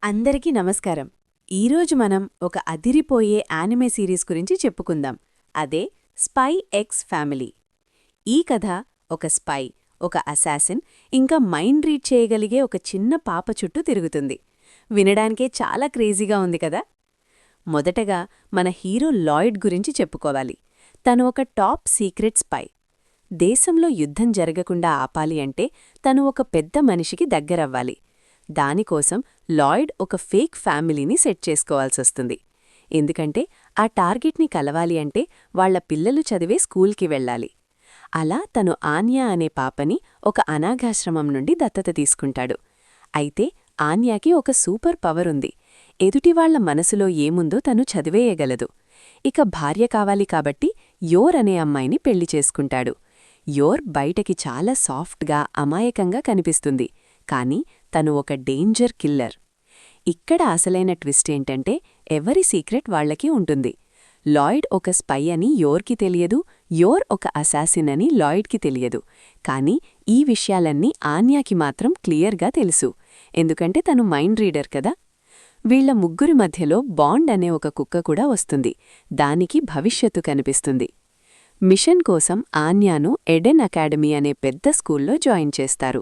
అందరికీ నమస్కారం. ఈరోజు మనం ఒక అదిరిపోయే యానిమే సిరీస్ గురించి చెప్పుకుందాం. అదే స్పై ఎక్స్ ఫ్యామిలీ. ఈ కథ ఒక స్పై, ఒక అసాసిన్, ఇంకా మైండ్ రీడ్ చేయగలిగే ఒక చిన్న పాప చుట్టూ తిరుగుతుంది. వినడానికే చాలా క్రేజీగా ఉంది కదా. మొదటగా మన హీరో లాయిడ్ గురించి చెప్పుకోవాలి. తను ఒక టాప్ సీక్రెట్ స్పై. దేశంలో యుద్ధం జరగకుండా ఆపాలి అంటే తను ఒక పెద్ద మనిషికి దగ్గరవ్వాలి. దానికోసం లాయిడ్ ఒక ఫేక్ ఫ్యామిలీని సెట్ చేసుకోవాల్సొస్తుంది. ఎందుకంటే ఆ టార్గెట్ని కలవాలి అంటే వాళ్ల పిల్లలు చదివే స్కూల్కి వెళ్ళాలి. అలా తను ఆన్యా అనే పాపని ఒక అనాథాశ్రమం నుండి దత్తత తీసుకుంటాడు. అయితే ఆన్యాకి ఒక సూపర్ పవర్ ఉంది. ఎదుటివాళ్ల మనసులో ఏముందో తను చదివేయగలదు. ఇక భార్య కావాలి కాబట్టి యోర్ అనే అమ్మాయిని పెళ్లి చేసుకుంటాడు. యోర్ బయటకి చాలా సాఫ్ట్గా, అమాయకంగా కనిపిస్తుంది. కానీ తను ఒక డేంజర్ కిల్లర్. ఇక్కడ అసలైన ట్విస్ట్ ఏంటంటే ఎవరి సీక్రెట్ వాళ్లకి ఉంటుంది. లాయిడ్ ఒక స్పై అని యోర్కి తెలియదు, యోర్ ఒక అసాసిన్ అని లాయిడ్కి తెలియదు. కానీ ఈ విషయాలన్నీ ఆన్యాకి మాత్రం క్లియర్గా తెలుసు. ఎందుకంటే తను మైండ్ రీడర్ కదా. వీళ్ల ముగ్గురి మధ్యలో బాండ్ అనే ఒక కుక్క కూడా వస్తుంది. దానికి భవిష్యత్తు కనిపిస్తుంది. మిషన్ కోసం ఆన్యాను ఎడెన్ అకాడమీ అనే పెద్ద స్కూల్లో జాయిన్ చేస్తారు.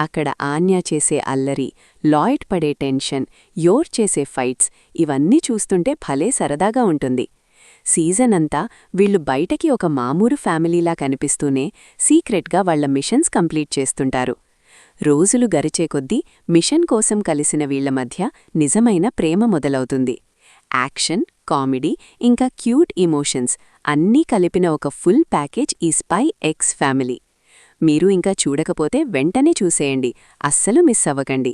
అక్కడ ఆన్యా చేసే అల్లరి, లాయిడ్ పడే టెన్షన్, యోర్ చేసే ఫైట్స్ ఇవన్నీ చూస్తుంటే భలే సరదాగా ఉంటుంది. సీజన్ అంతా వీళ్లు బయటకి ఒక మామూలు ఫ్యామిలీలా కనిపిస్తూనే సీక్రెట్గా వాళ్ల మిషన్స్ కంప్లీట్ చేస్తుంటారు. రోజులు గరిచే కొద్దీ మిషన్ కోసం కలిసిన వీళ్ల మధ్య నిజమైన ప్రేమ మొదలవుతుంది. యాక్షన్, కామెడీ ఇంకా క్యూట్ ఇమోషన్స్ అన్నీ కలిపిన ఒక ఫుల్ ప్యాకేజ్ ఈ స్పై ఎక్స్ ఫ్యామిలీ. మీరు ఇంకా చూడకపోతే వెంటనే చూసేయండి, అస్సలు మిస్ అవ్వకండి.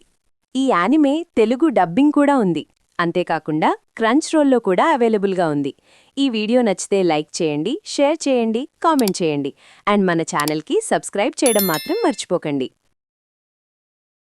ఈ యానిమే తెలుగు డబ్బింగ్ కూడా ఉంది. అంతేకాకుండా క్రంచ్ రోల్లో కూడా అవైలబుల్గా ఉంది. ఈ వీడియో నచ్చితే లైక్ చేయండి, షేర్ చేయండి, కామెంట్ చేయండి. అండ్ మన ఛానల్కి సబ్స్క్రైబ్ చేయడం మాత్రం మర్చిపోకండి.